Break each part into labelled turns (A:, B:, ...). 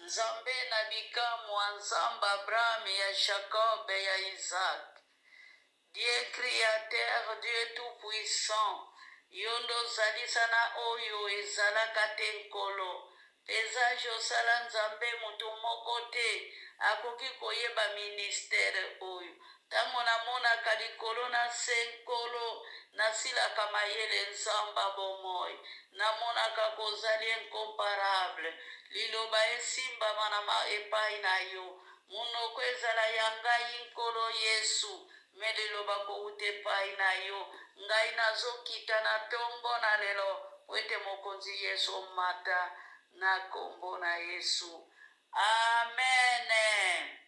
A: Nzambe na bikamu Nzamba Abraham ya Jacob ya Isaac. Dieu créateur, Dieu tout-puissant, yondo zalisana oyo ezalaka te nkolo. Pesage osala Nzambe mutu moko te akoki koyeba ministere oyo. Tango namonaka likolo na se nkolo nasilaka mayele Nzamba bomoi. Namonaka kozali incomparable. Liloba esimbama na epai na yo. Munoko ezala ya ngai nkolo Yesu. Meliloba kouta epai na yo. Ngai nazokita na tongo na lelo. Wete mokonzi Yesu mata na kombo na Yesu. Amen.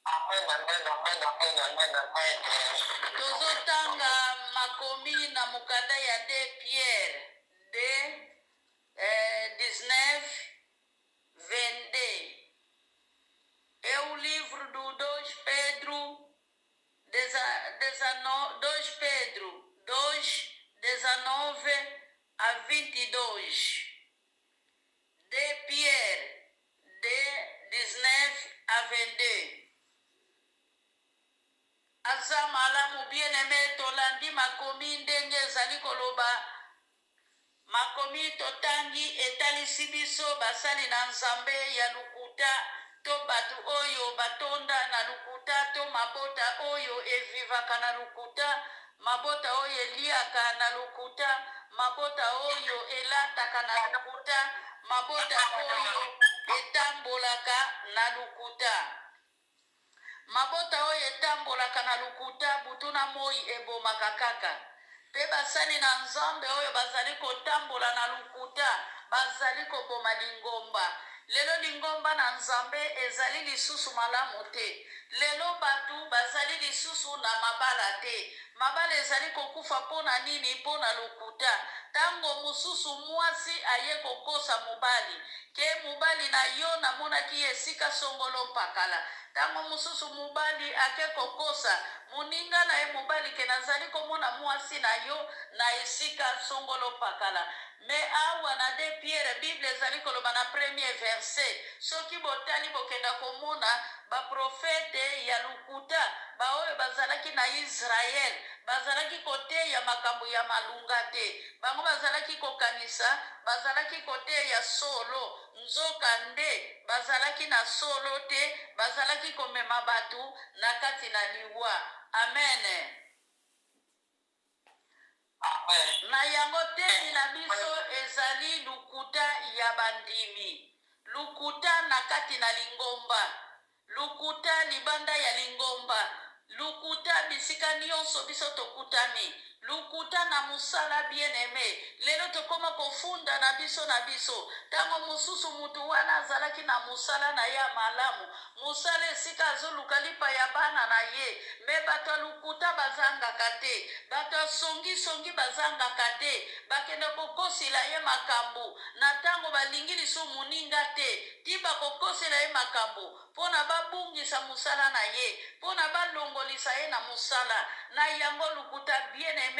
B: Amen, amen, amen, amen, amen, amen.
A: Tozotanga makomi na mukanda ya de Pierre de 19, 22. É o livro do 2 Pedro, 2 Pedro 2, 19 a 22. De Pierre, de 19 a 22. Azamala bien-aimé tolandi makomi ndenge ezali koloba. Makomi totangi etalisi biso basali na Nzambe ya lukuta. To batu oyo batonda na lukuta, to mabota oyo evivaka na lukuta, mabota oyo eliaka na lukuta, mabota oyo elataka na lukuta, mabota oyo etambolaka na lukuta. Mabota oyo etambolaka na lukuta butuna moi ebomaka kaka. Pe basali na Nzambe oyo bazali kotambola na lukuta, bazali koboma lingomba. Lelo lingomba na Nzambe ezali lisusu malamu te. Lelo batu bazali lisusu na mabala te. Mabala ezali kokufa pona nini? Pona lukuta. Tango mususu mwasi aye kokosa mubali. Ke mubali na yo namonaki esika songolo mpakala. Tango mususu mubali ake kokosa. Muninga na ye mubali ke nazali komona mwasi na yo na esika songolo mpakala. Me awa na de Pierre Bible ezali koloba na premier verset. Soki botali bokenda komona ba profete ya lukuta ba oyo bazalaki na Israel bazalaki kote ya makambo ya malunga te. Bango bazalaki kokanisa, bazalaki kote ya solo, nzoka nde bazalaki na solo te, bazalaki komema batu na kati na liwa. Amen.
B: Amen.
A: Na yango teni na biso ezali lukuta ya bandimi. Lukuta na kati na lingomba. Lukuta libanda ya lingomba. Lukuta bisika nyonso biso tokutani. Lukuta na musala bien-aimé. Lelo tokoma kofunda na biso. Tango mususu mutu wana azalaki na musala na ya malamu. Musala esika azoluka lipa ya bana na ye. Me bato lukuta bazangaka te. Bato songi bazangaka te. Bakende kokosila ye makambo. Na tango balingi liso muninga te. Tiba kokosila ye makambo. Pona babungisa musala na ye. Pona balongolisa ye na musala. Na yango lukuta bien-aimé.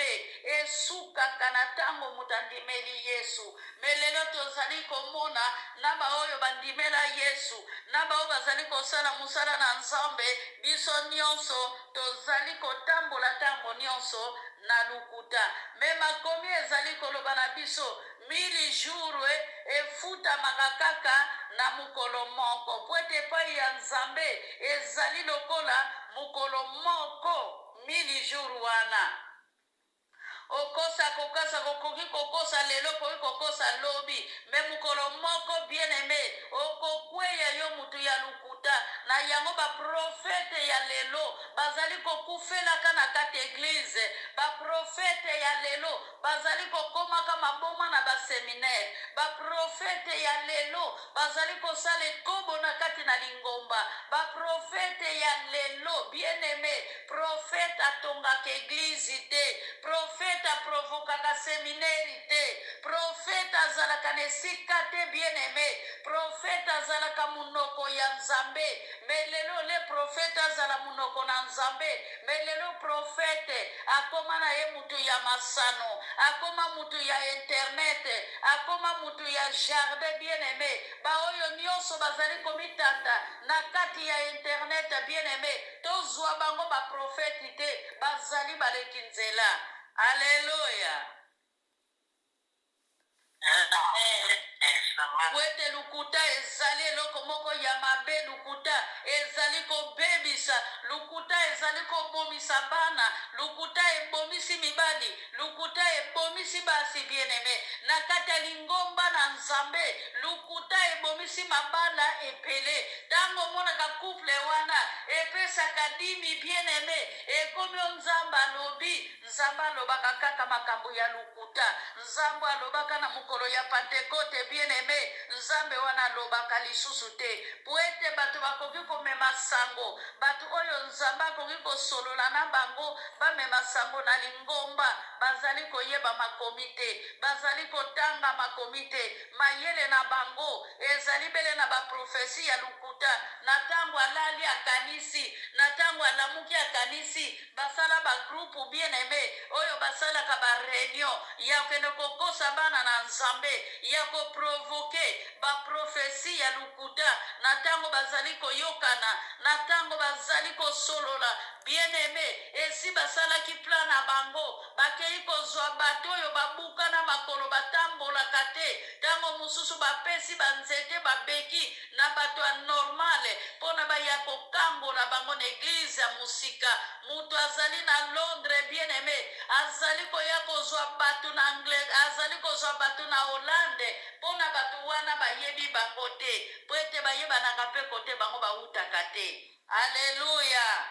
A: Esukaka na tango mutandimeli Yesu. Melelo tozali komona naba oyo bandimela Yesu. Naba oyo bazali kosala musala na Nzambe. Biso nyonso tozali kotambola tango nyonso na lukuta. Me makomi ezali koloba na biso 1000 jours efuta makakaka na mukolo moko. Pwete pa ya Nzambe ezali lokola mukolo moko 1000 jours wana. Okosa kokoki kokosa lelo koki kokosa lobi. Me mukolo moko bien-aimé okokweya yo mutu ya lukuta. Na yango ba profete ya lelo bazali kokufelaka na kati eglise. Ba profete ya lelo bazali kokomaka maboma na ba seminaire. Ba profete ya lelo bazali kosala ekobo na kati na lingomba. Ba profete ya lelo bien-aimé profete atongaka eglise te. Profete aprovokaka seminaire te. Profete azalaka na esika te bien-aimé. Prophète azalaka munoko ya nzambe. Mais lelo le prophète azala munoko na nzambe. Mais lelo prophète akoma na ye mutu ya masano, akoma mutu ya internet, akoma mutu ya jardin bien-aimé. Baoyo nyonso bazali komitanda na kati ya internet bien-aimé. Tozwa bango ba prophète te, bazali baleki nzela. Alléluia. Wete lukuta ezali eloko moko ya mabe. Lukuta ezali kobebisa, lukuta ezali kobomisa bana, lukuta ebomisi mibali, lukuta ebomisi basi bien-aimé. Na kati ya lingomba na nzambe, lukuta ebomisi mabala epele. Tango monaka couple wana epesaka dimi bien-aimé, ekomi nzambe alobi. Nzambe alobaka kaka makambo ya lukuta. Nzambe alobaka na mukolo ya Pentekote bien-aimé. Nzambe wana alobaka lisusu te. Po ete bato bakoki komema sango, bato oyo nzambe akoki kosolola na bango bamema sango na lingomba, bazali koyeba makomi te, bazali kotanga makomi te. Mayele na bango ezali bele na baprofesi ya lukuta. Na tango alali akanisi, na tango alamuki akanisi, basala bagroupe bien-aimé oyo basalaka bareunion ya kende kokosa bana na nzambe, ya koprovoke baprofesi ya lukuta. Na tango bazali koyokana, na tango bazali kosolola bien-aimé, esi basalaki plan na bango, bakei kozwa bato oyo babuka na makolo batambolaka te. Tango mususu bapesi banzete babeki na bato ya normale pona baya kokambola bango na eglize ya musika. Mutu azali na Londres bien-aimé, azali koya kozwa bato na Anglais, azali kozwa bato na Hollande pona bato wana bayebi bango te, po ete bayebanaka mpe kote bango bautaka te. Alléluia.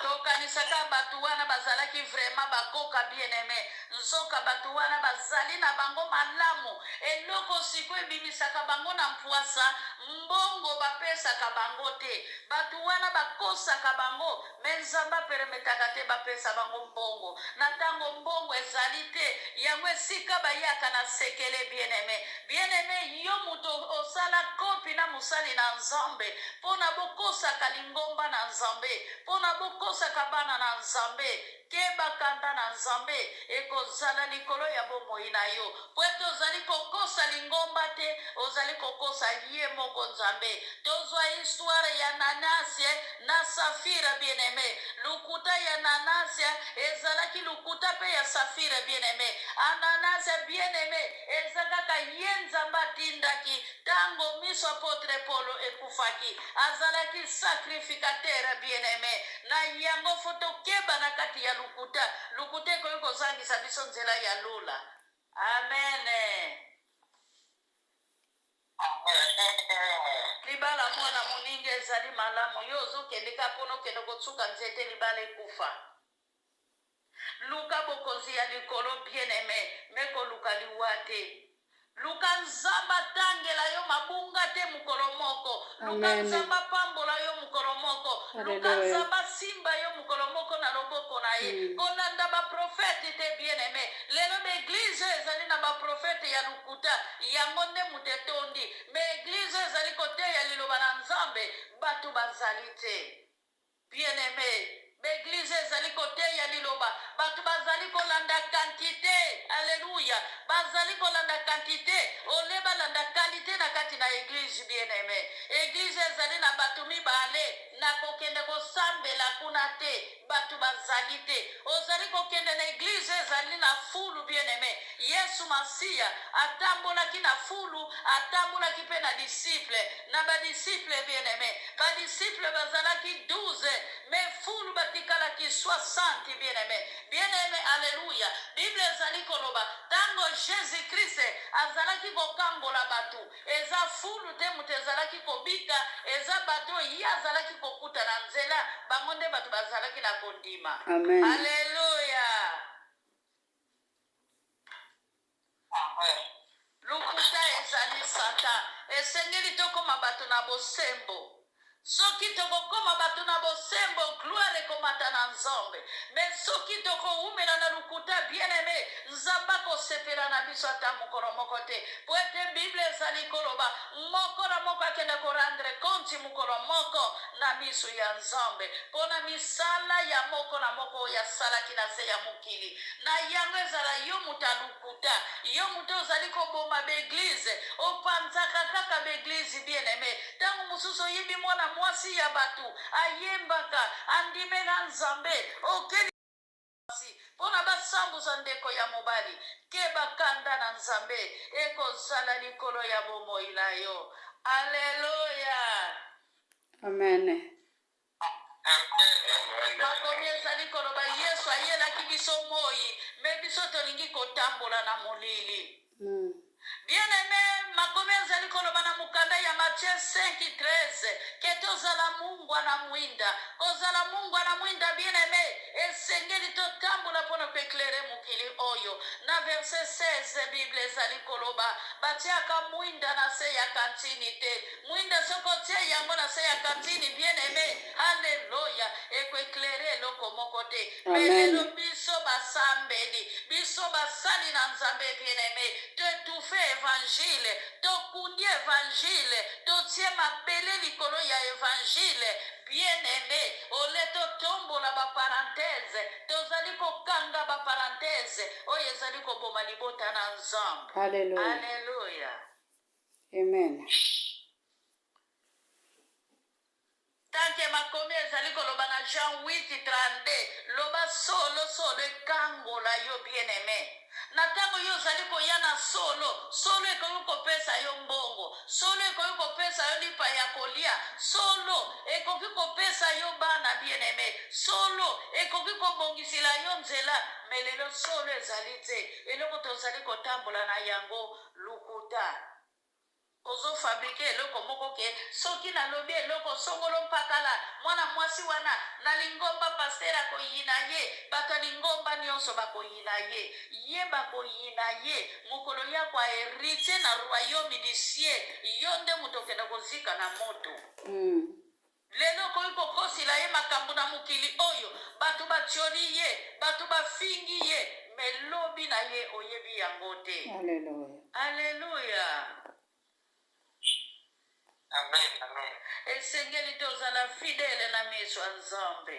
A: Tokanisaka bato wana bazalaki vraiment bakoka bien-aimé. Nzoka bato wana bazali na bango malamu. Eloko siko ebimisaka bango na mpwasa, mbongo bapesaka bango te. Bato wana bakosaka bango, me nzambe aperemetaka te bapesa bango mbongo. Na tango mbongo ezali te, yango esika bayaka na sekele bien-aimé. Bien-aimé, yo muto osala kopi na musali na nzambe pona bokosaka lingomba na nzambe, pona bokosaka bana na nzambe. Keba kanda na nzambe ekozala likolo ya bomoi na yo. Po ete ozali kokosa lingomba te, ozali kokosa ye moko nzambe. Tozwa histoire ya Nanasia na Safira bien-aimé. Lukuta ya Nanasia ezalaki lukuta pe ya Safira bien-aimé. Ananasia bien-aimé ezakaka ye nzambe atindaki tango miso apotre Polo ekufaki. Azalaki sacrificateur bien-aimé. Na yango foto keba na kati ya lukuta. Lukuta ekoki kozangisa biso nzela ya lula. Amen. Libala mwana moninga ezali malamu. Yo ozokendeka mpono kende kotsuka nzete libala ekufa. Luka bokonzi ya likolo bien-aimé, meko luka liwa te. Luka nzamba tangela yo mabunga te mukolo moko. Luka nzamba pambola yo mukolo moko. Luka nzamba simba yo mukolo moko na loboko na ye. Kolanda ba profete te bien-aimé. Lelo be eglise ezali na ba profete ya lukuta. Yango nde mutetondi. Me eglise ezali kote ya liloba na nzambe. Batu bazali te. Bien-aimé. L'église ezali kote ya liloba, batu bazali kolanda quantité. Alléluia. Bazali kolanda quantité, ole balanda qualité na kati na église bien-aimé. Église ezali na batu mibale na kokende kosambela kuna te, batu bazali te. Ozali kokende na église ezali na fulu bien-aimé. Yesu Masia atambolaki na fulu, atambolaki pe na disciple, na ba disciple bien-aimé. Ba disciple bazalaki 12, mais fulu batikala ki 60 bien-aimé. Bien-aimé, alléluia. Bible ezali koloba, tango Jésus-Christ azalaki kokambola batu, eza fulu te mutu ezalaki kobika, eza bato ye azalaki kokuta na nzela, bango nde batu bazalaki na kondima.
C: Amen.
A: Alléluia.
B: Amen.
A: Lukuta ezali Satan. Esengeli tokoma bato na bosembo. soki tokokoma bato na bosembo gloire ekomata na nzambe me soki tokoumela na lukuta bien aime nzambe akosepela na biso ata mokolo moko te po ete bible ezali koloba moko na moko akende korendre konti mokolo moko na miso ya nzambe mpo na misala ya moko na moko oyo asalaki na se ya mokili na yango ezala yo moto alukuta yo moto ozali koboma beeglize opanzaka kaka beeglize bien aime ntango mosusu oyebi mwana mwasi ya bato ayembaka andimela nzambe okeli mpona basambuza ndeko ya mobali ke bakanda na nzambe ekozala likolo ya bomoi na yo. Alleluya.
C: Amen.
A: makomi ezali koloba yesu ayelaki biso moi me biso tolingi kotambola na molili. Bien aimé, makomi ezali koloba na mukanda ya Matthieu 5:13 ke tozala mungwa na mwinda kozala mungwa na mwinda bien aimé esengeli totambola mpona koeklere mokili oyo. Na verse 16 bible ezali koloba batiaka mwinda na se ya kantini te mwinda soko tie yango na se ya kantini bien aimé haleluya ekoeklere eloko moko te me lelo biso basambeli biso basali na nzambe bien aimé toetufe evangile tokundi evangile totie mabele likolo ya evangile bien aimé ole totombola baparantese tozali kokanga baparantese oyo ezali koboma libota na nzambe.
C: Hallelujah.
A: Alleluya.
C: Amen.
A: tanke makomi ezali koloba na Jean 8:32 loba solo solo ekangola yo bien aimé na ntango yo ozali koya na solo ekoki kopesa yo mbongo solo ekoki kopesa yo lipa ya kolia solo ekoki kopesa yo bana bien aimé solo ekoki kobongisela yo nzela me lelo solo ezali te eloko tozali kotambola na yango lukuta ozofabrike eloko moko ke soki nalobi eloko songolo mpakala mwana mwasi wana na lingomba paster akoyina ye bato ya lingomba nyonso bakoyina ye bakoyina ye mokolo ya kwa héritier na royaume du ciel yo nde moto okende kozika na moto. lelo okoki kokosila ye makambo na mokili oyo bato batioli ye bato bafingi ye me lobi na ye oyebi yango te. Alleluya.
B: Amen. Amen.
A: esengeli tozala fidele na miso ya nzambe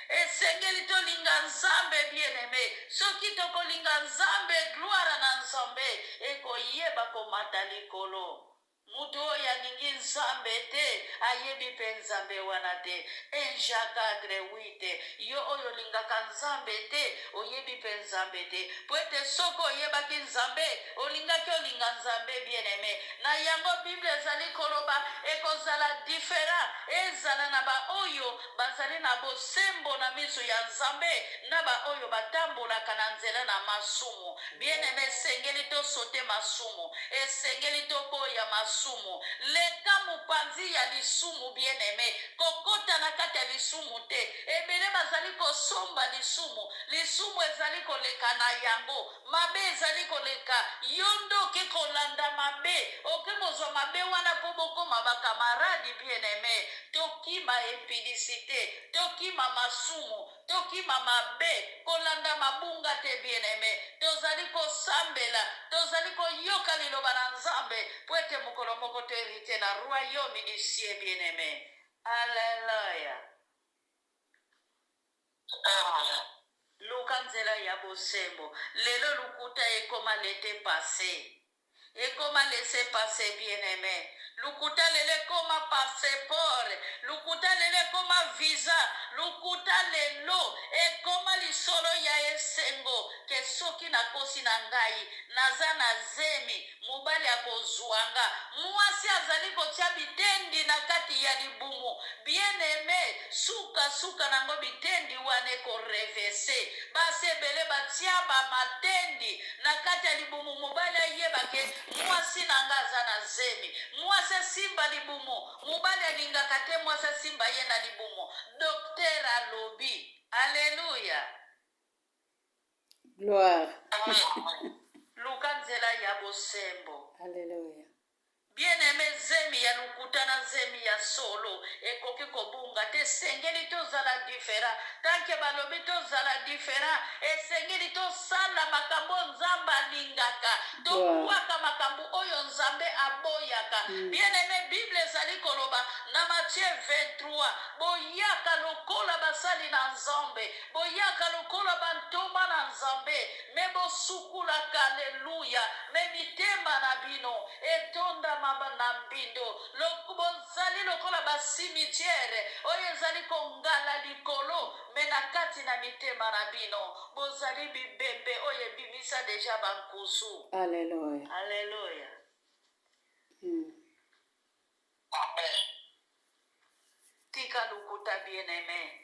A: esengeli tolinga nzambe bien aimé soki tokolinga nzambe gloire na nzambe ekoyeba komata likolo mutu oyo alingi nzambe te ayebi mpe nzambe wana te. 1 Jacques 4:8 yo oyo olingaka nzambe te oyebi mpe nzambe te po ete soki oyebaki nzambe olingaki olinga nzambe bien aimé na yango bible ezali koloba ekozala diferent ezala na baoyo bazali na bosembo na miso ya nzambe na baoyo batambolaka na nzela na masumu bien aimé esengeli tosote masumu esengeli tokoya masumu leka mopanzi ya lisumu bien aimé kokota na kati ya lisumu te ebele bazali kosomba lisumu ezali koleka na yango mabe ezali koleka yo nde oke kolanda mabe oke kozwa mabe wana mpo bokoma bakamaradi bien aimé tokima impudicité tokima masumu tokima mabe kolanda mabunga te bien aimé tozali kosambela tozali koyoka liloba na nzambe po ete mokolo moko to héritier na royaume du ciel bien aimé. Alleluya. luka nzela ya bosembo lelo lukuta ekoma lete passé ekoma laisse passer bien aimé lukuta lelo ekoma passeport lukuta lelo ekoma visa lukuta lelo ekoma lisolo ya esengo ke soki nakosi na ngai naza na zemi mobali akozwanga mwasi azali kotia bitendi na kati ya libumu bien aimé suka nango bitendi wana ekorevese basi ebele batia bamatendi na kati ya libumu mobali ayebake mwasi na nga aza na zemi mwasi asimba libumu mobali alingaka te mwasi asimba ye na libumu dokter alobi. Alleluya.
C: Gloire.
A: luka nzela ya bosembo.
C: Hallelujah.
A: bien-aimé, zemi ya lukuta na zemi ya solo ekoki kobunga te. Esengeli tozala diferent. Tanke balobi tozala diferent, esengeli tosala makambo nzambe alingaka, tobwaka makambo oyo nzambe aboyaka. Bien-aimé, Bible ezali koloba na Matthieu 23, boyaka lokola basali na nzambe, boyaka lokola bantoma na nzambe, me bosukulaka. Haleluya. Me mitema na bino etonda na mbindo, bozali lokola basimitiere oyo ezali kongala likolo, me na kati na mitema na bino bozali bibembe oyo ebimisa deja bankusu.
C: Haleluya.
A: Haleluya.
B: Amen.
A: Tika lukuta, bien-aimé.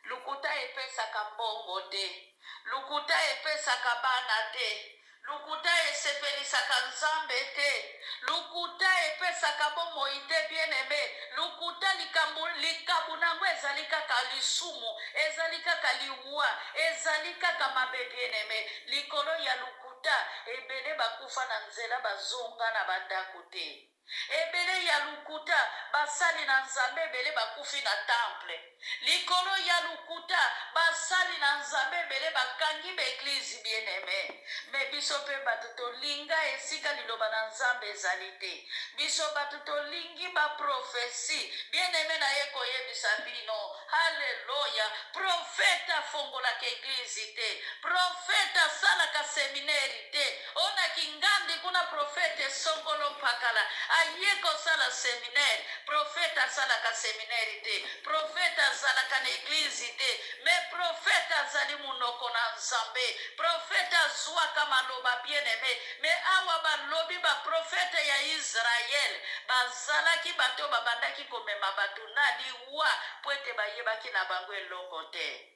A: Lukuta epesaka mbongo te, lukuta epesaka bana te, lukuta esepelisaka nzambe te, lukuta epesaka bomoi te, bien-aimé. Lukuta likabu nango ezali kaka lisumu, ezali kaka liwa, ezali kaka mabe, bien-aimé. Likolo ya lukuta ebele bakufa na nzela bazonga na bandako te. Ebele ya lukuta basali na nzambe ebele bakufi na temple. Likolo ya lukuta basali na nzambe ebele bakangi ba eglise, bien-aimé. Me biso pe bato tolinga esika liloba na nzambe ezali te. Biso bato tolingi ba profesi, bien-aimé, na ye koyebisa bino. Haleluya. Profeta fongolaka eglise te, profeta salaka seminari te. Ona kingandi kuna profete songolo pakala aye kosala seminaire. Profeta salaka seminari te, profeta salaka na eglise te, me profeta azali munoko na nzambe. Profeta zwaka maloba, bien-aimé. Me awa balobi ba profeta ya Israel bazalaki bato babandaki komema bato na liwa po ete bayebaki na bango eloko te.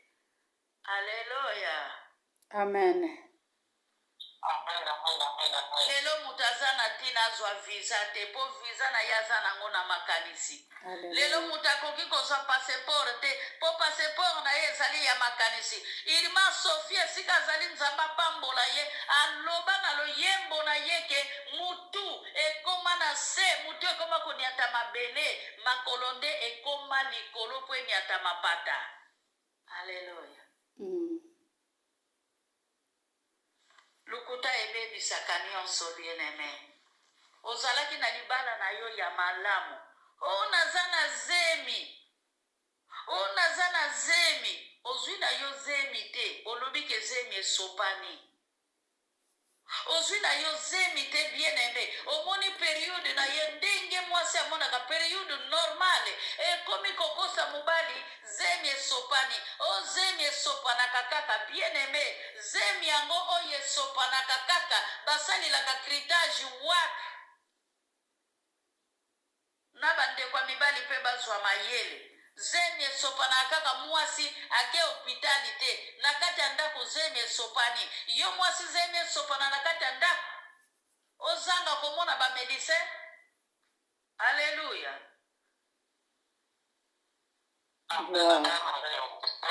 A: Haleluya.
C: Amen.
B: Amen.
A: Lelo mutu aza na ntina azwa visa te, po visa na ye aza nango na makanisi. Lelo mutu akoki kozwa passeport te, po passeport na ye ezali ya makanisi. Irma Sofia esika azali nzambe apambola ye, aloba na loyembo na ye ke mutu ekoma na se, mutu ekoma koniata mabele, makolo nde ekoma likolo po eniata mapata. Haleluya. Lukuta ebebisaka nyonso, bien-aimé. Ozalaki na libala na yo ya malamu, o naza na zemi, o naza na zemi, ozwi na yo zemi te, olobi ke zemi esopani. Ozwi na yo zemi te, bien-aimé. Omoni periode na ye ndenge mwasi amonaka periode normale, ekomi kokosa mobali, zemi esopani. O zemi esopanaka kaka, bien-aimé. Zemi yango oyo esopanaka kaka basalilaka kritage wapi na bandeko ya mibali mpe bazwa mayele. Zemi esopanaka kaka mwasi ake hopitali te, na kati ya ndako zemi esopani. Yo mwasi zemi esopana na kati ya ndako, ozanga komona bamedicin. Haleluya.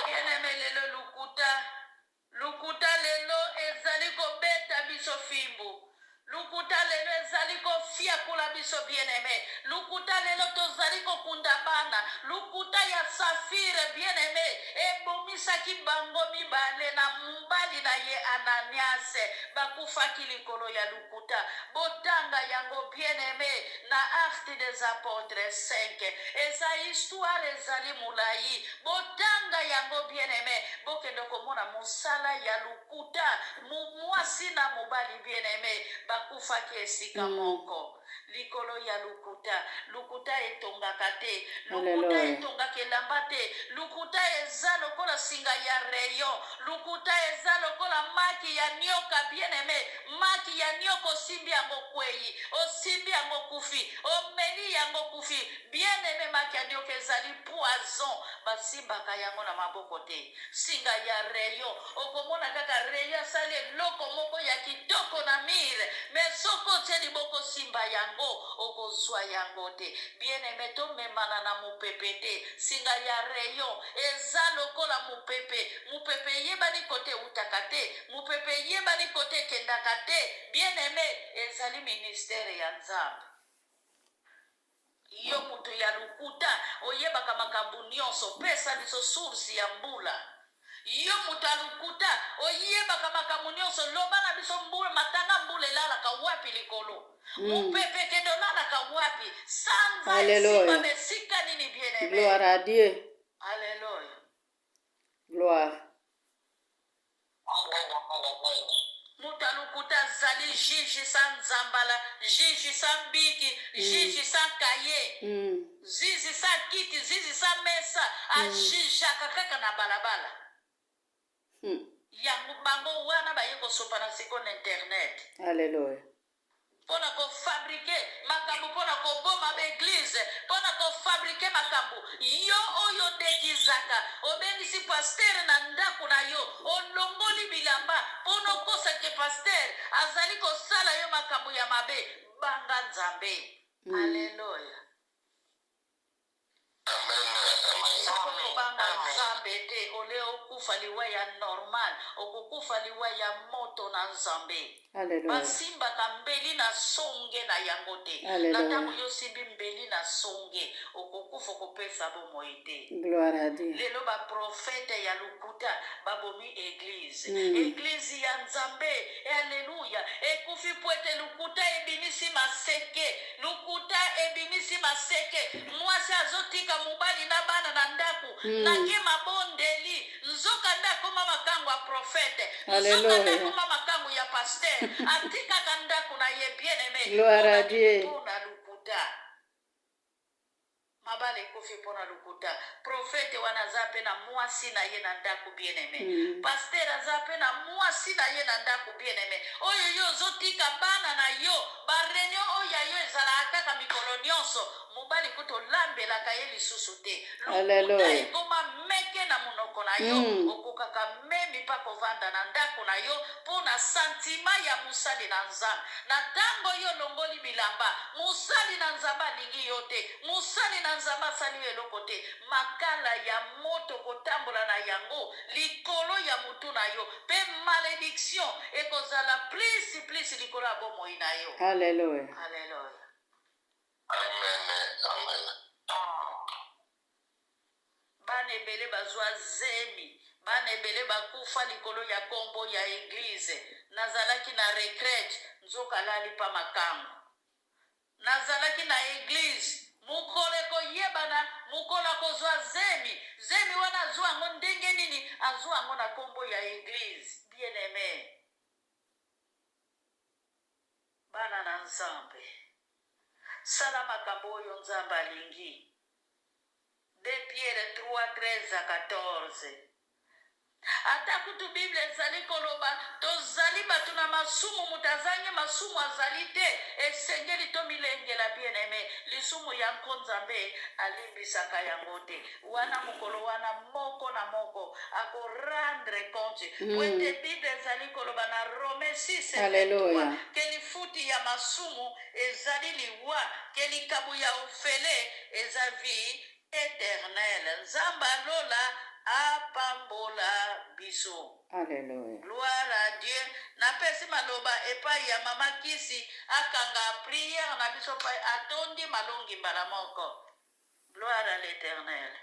A: Bien-aimé, lelo lukuta lelo ezali kobeta biso fimbu. Lukuta lelo ezali kofiakula biso, bien-aimé. Lukuta lelo tozali kokunda bana. Lukuta ya Safire, bien-aimé, ebomisaki bango mibale na mobali na ye Ananiase, bakufaki likolo ya lukuta. Botanga yango, bien-aimé, na Actes des Apôtres 5. Eza histoire ezali mulai. Botanga yango, bien-aimé, bokende komona mosala ya lukuta. Mwasi na mobali, bien-aimé, bakufaki esika moko. Likolo ya lukuta etongaka te, lukuta etongaka elamba te, lukuta eza lokola singa ya rayon, lukuta eza lokola maki ya nyoka, bien-aimé. Maki ya nyoka osimbi yango kwei, osimbi yango kufi, omeli yango kufi, bien-aimé. Maki ya nyoka ezali poison, basimbaka yango na maboko te. Singa ya rayon, okomona kaka rayon asali eloko moko ya kitoko na mire, me soko tie liboko simba yango okozwa yango te. Bien-aimé, tomemana na mupepe te. Singa ya rayon eza lokola mupepe. Mupepe yebani kote utaka te, mupepe yebani kote kendaka te. Bien-aimé, ezali ministère ya Nzambe. yo mutu ya lukuta oyebaka makambo nyonso pesa biso source ya mbula yo mutu ya lukuta oyebaka makambo nyonso loba na biso mbula matanga mbula elalaka wapi likolo mupepe kende olalaka wapi sanza esima besika nini bien aimé.
C: Gloire à Dieu.
A: Alléluia.
C: Gloire.
B: Amen, amen, amen.
A: Mutu ya lukuta azali jiji sa nzambala jiji sa mbiki jiji sa kaye zizi sa kiti zizi sa mesa ajijaka kaka na balabala yango bango wana baye kosopa na siko na internet
C: Alléluia.
A: mpona kofabrike makambo mpona koboma baeglize mpona kofabrike makambo yo oyo odekizaka obengisi pastere na ndako na yo olongoli bilamba mpona okosake pastere azali kosala yo makambo ya mabe banga nzambe. Alleluya. Okobanga nzambe te ole okufa liwa ya normal okokufa liwa ya moto na nzambe. Basimbaka mbeli na songe na yango te na ntango yosimbi mbeli na songe okokufa kopesa bomoi te. Lelo baprofete ya lukuta babomi eglize eglize ya nzambe. Alleluya. Ekufi po ete lukuta ebimisi maseke lukuta ebimisi maseke mwasi azotika mobali na bana na ndako nake mabondeli nzoka nde akoma makango ya profete nzoka nde akoma makango ya paster atikaka ndako na ye bien aimé mpona lukuta mabale ekufi mpona lukuta profete wana aza mpe na mwasi na ye na ndako bien aimé paster aza mpe na mwasi na ye na ndako bien aimé oyo yo ozotika bana na yo bareunion oyo ya yo ezalaka kaka mikolo nyonso mobali kuta olambelaka ye lisusu te lukuta ekoma meke na monoko na yo okokaka memi mpa kovanda na ndako na yo mpo na santima ya mosali na nzambe na ntango yo olongoli bilamba mosali na nzambe alingi yo te mosali na nzambe asali yo eloko te makala ya moto kotambola na yango likolo ya motu na yo mpe malédiction ekozala plisi likolo ya bomoi na yo.
C: Alleluia.
A: Alleluia.
B: Amen.
A: Bana ebele bazwa zemi bana ebele bakufa likolo ya kombo ya eglize nazalaki na retraite nzoka alali pa makambo nazalaki na eglize mokolo ekoyebana mokolo akozwa zemi wana azwa yango ndenge nini azwa yango na kombo ya eglize bien aimé. Bana na nzambe sala makambo oyo nzambe alingi. 2 Pierre 3:13-14. Ata kutu Bible ezali koloba tozali bato na masumu mutazange masumu azali te esengeli to milengela bien aimé lisumu ya nzambe alimbisaka yango te wana mokolo wana moko na moko akorendre compte poete Bible ezali koloba na Rome 6:23 ke lifuti ya masumu ezali liwa ke likabu ya ofele eza vie éternelle nzambe alola apambola biso.
C: Alléluia.
A: Gloire à Dieu. Napesi maloba epai ya mama kisi akanga prière na biso pa atondi malongi mbala moko. Gloire à l'Éternel.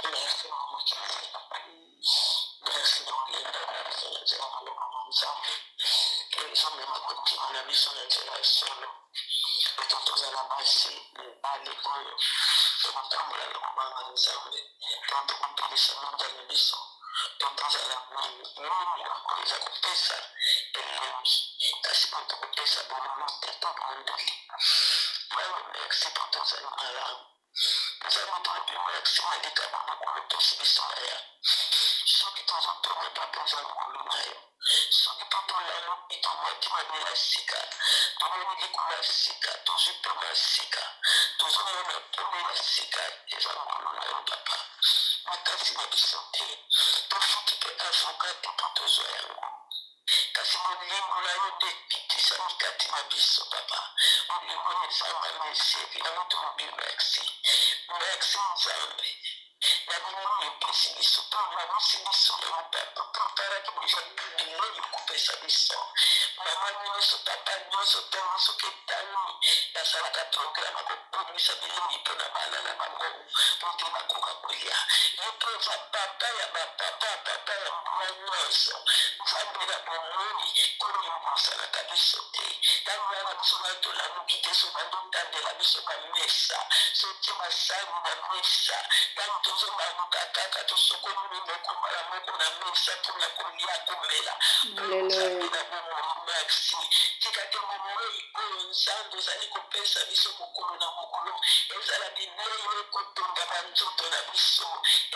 B: Merci, maman. Merci, paraki biso bilei kopesa biso mama nyonso papa nyonso to nyonso ketani basalaka programe akobongisa bilei mpona bana na bango pote bakoka kolia ye mpe oza papa ya bapapa papa ya mbula nyonso nzambe na bomoi kolimbosanaka biso te ntango wana biso batolamuki te so bandotandela biso bamesa soki basali na mesa ntango tozobaluka kaka tosokoli minoko mala moko na mesa mpona kolia komela nzambe na bomoi merci tika te bomoi oyo nzambe ozali kopesa biso mokolo na mokolo ezala bilei ekotonga banzoto na biso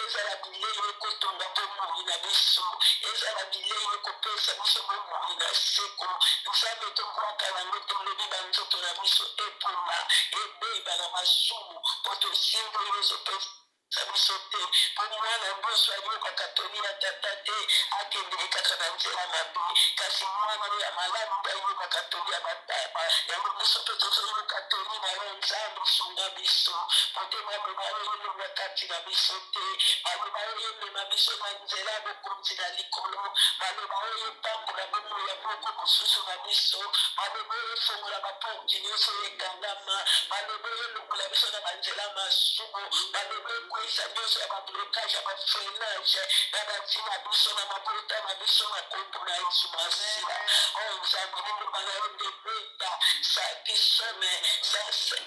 B: ezala bilei ekotonga bomoi na biso ezala bilei ekopesa biso bomoi na seko nzambe tokwaka nango tolobi banzoto na biso epona ebeba na masumu po tosimbo oyo ezopesa biso te po mwana nyonso aliyokaka tolina tata te akendeli kaka na nzela mabe kasi mwana oyo ya malamu bayokaka tolia bataba yango biso mpe tozoyoka tolina yo nzambe sunga biso po te maloba oyo elonga kati na biso te maloba oyo emema biso na nzela ya bokonzi na likolo maloba oyo etambola bomoi ya moko mosusu na biso maloba oyo efongola baponti nyonso ekangama maloba oyo elongola biso na banzela masumu maloba ekwisa nyonso ya bablokage ya bafreinage na batina biso na mabota na biso na kombo na yesu masila oyo nzambe liloba na yo ndebeta sakisome sase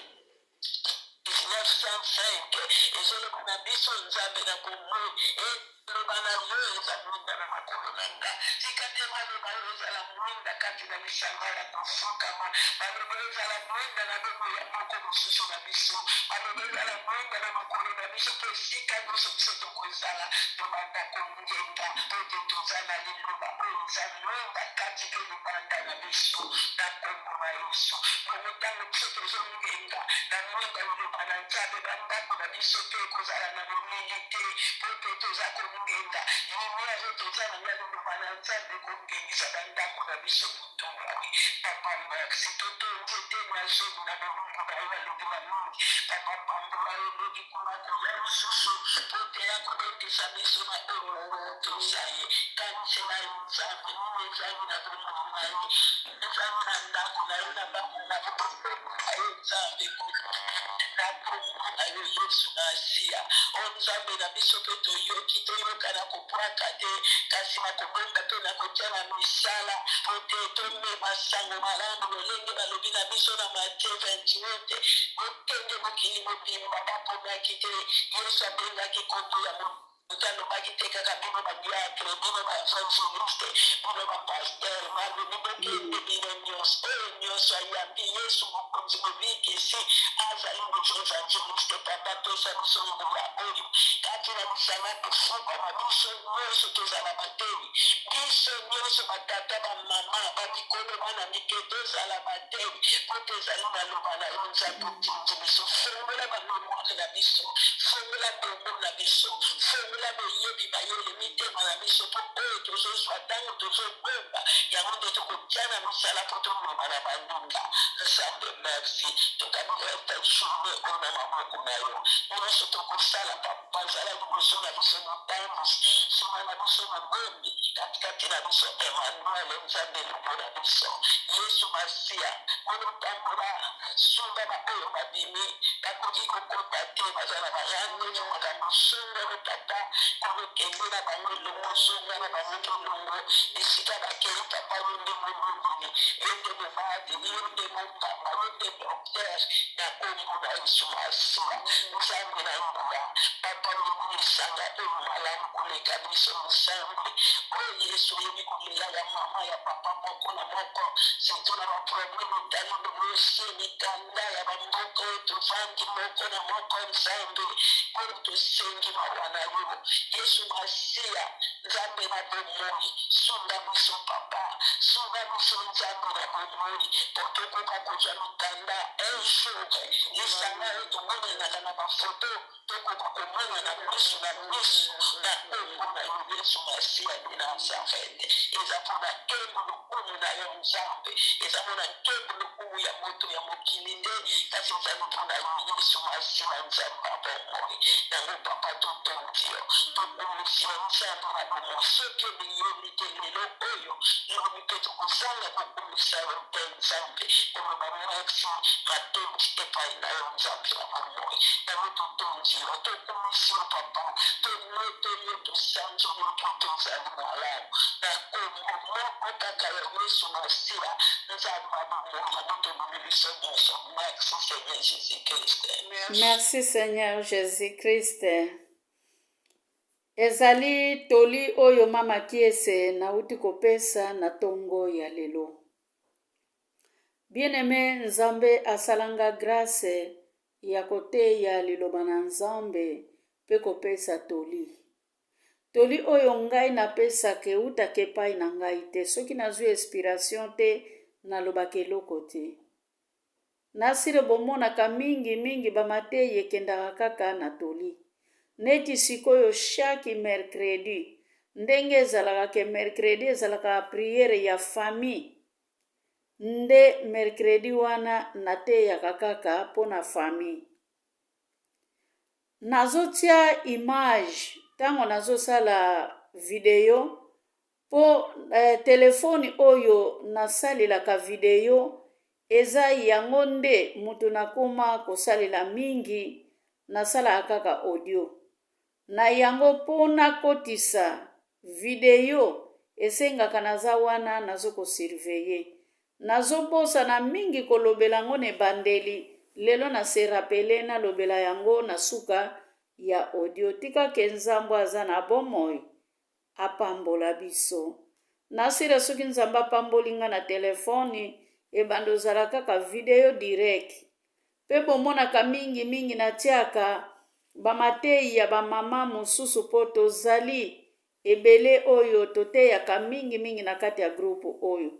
B: 1905 ezoloba na biso nzambe na bomoi eloba na yo eza mwinda na makolo na nga tika te maloba oyo ezala mwinda kati na lisanga ya kofukama maloba oyo ezala mwinda na bomoi ya moko mosusu na biso maloba ezala mwinda na makolo na biso mpo esika nyonso biso tokozala tobanda kongenga po te toza na liloba oyo eza mwinda kati to libanda na biso na kombo na yesu kongo ntango biso tozongenga na mwinda liloba na nzambe bandako na biso te ekozala na momeli te po te toza kongenga limia oyo toza na nga liloba na nzambe kongengisa bandako na biso butungawe papa merci totonzi te na zomi na bolungu na yo alobi na mingi papa pambola yo lobi kuna koya mosusu po te ya kolendisa biso na oyo toza ye kanisela yo nzambe nini ezali na bolungu na yo ezali na ndako na yo na bango na yo nzambe na bongo na yo yesu na asia o nzambe na biso mpe toyoki toyoka na kopwaka te kasi na kobonga mpe na kotia na misala po te tomema sango malamu lolenge balobi na biso na Matthieu 28 bokende mokili mobimba baponaki te yesu abengaki kombo ya alobaki te kaka bino badiatre bino baevangeliste bino bapaster balobi bokende bino nyonso oyo nyonso ayambi yesu mokonzi mobikisi azali moevangeliste papa tosa biso ngula oyo kati na misala tofukama biso nyonso tozala bateli biso nyonso batata bamama babikolo bana mike tozala bateli po tozali naloba na yo nzambe otinzi biso fongola bamemoire na biso fongola bongo na biso fongola boyebi bayele mitema na biso mpo oyo tozozwa ntango tozobomba yango nde tokotia na misala mpo tomema na bandunga nzambe merci tokamilata journe oyo na maboko na yo nyonso tokosala papa zala liboso na biso motambusi nsima na biso mabombi katikati na biso emmanuel nzambe libo na biso yesu masiya oyotambola sunga baoyo babimi bakoki kokota te baza na bayande makambo sunga lotata kolokende na bango elongo sunga na bango elongo esika bakeli papa yo nde molongoli yo nde mobadeli yo nde mopamba yo nde docteur na kombo na yesu masiya nzambe na ngula papa oyebilisanga oyo malamu koleka biso nzambe oyo yesu oyebi kolela ya mama ya papa moko na moko surtout na baproblème etali bomosi mikanda ya bamboka oyo tovandi moko na moko nzambe oyo tosengi mawa na yo yesu masiya nzambe na bomoi sunga biso papa sunga biso nzambe na bomoi po tokoka kozwa mikanda un jour lisanga oyo tomonenaka na bafoto bakoka komona na miso na miso na kombo na yo yesu masiya de nazarete eza mpona nkembolo oyo na yo nzambe eza mpona nkembolo oyo ya moto ya mokili nde kasi ezali mpona yo yesu masiya nzambe abomoi yango papa totondi yo tokumisi yo nzambe na bomo soki omiyebi te lelo oyo lobi mpe tokozanga kokumisa yo mpe nzambe koloba merci matondi epai na yo nzambe na bomoi yango totondi yo tokumisi yo papa tonoto yo tosanzo yo mpo tozali malamu na kombo moko kaka ya yesu masiya nzambe abomoi yango tolobi biso nyonso merci seigneur jésus christ.
C: Merci Seigneur Jésus-Christ. Ezali toli oyo mama Kiese nauti kopesa na tongo ya lelo. Bien-aimé Nzambe asalanga grâce ya kote ya liloba na Nzambe pe kopesa toli. Toli oyo ngai napesa ke uta kepai na ngai te soki nazwi inspiration te nalobaka eloko te. Nasire bomonaka mingi bamatei ekendaka kaka na toli. Neti sikoyo chaque mercredi ndenge ezalaka ke mercredi ezalaka priere ya famille nde mercredi wana nateyaka kaka pona famille. Nazotia image tango nazosala video po telefoni oyo nasalelaka video eza yango nde mutu nakoma kosalela mingi nasalaka kaka audio. Na yango pona kotisa video esengaka naza wana nazoko surveiller. Nazobosa na mingi kolobela yango ne bandeli lelo na se rapele na lobela yango na suka ya audio. Tika ke Nzambe aza na bomoi apambola biso. Nasira soki Nzambe apambolinga na telefoni ebando zala kaka video direct. Pe bomonaka mingi natiaka bamatei ya bamama mosusu po tozali ebele oyo toteyaka mingi na kati ya groupe oyo.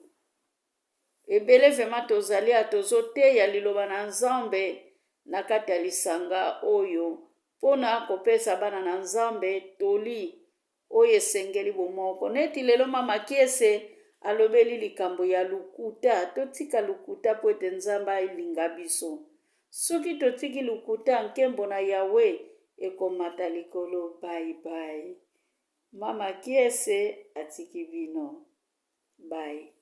C: Ebele vema tozali atozoteya liloba na Nzambe na kati ya lisanga oyo pona kopesa bana na Nzambe toli oyo esengeli bomoko. Neti lelo mama Kiese alobeli likambo ya lukuta. Totika lukuta po ete Nzambe alinga biso. Soki totiki lukuta nkembo na Yawe ekomata likolo. Bye bye. Mama Kiese atiki bino. Bye.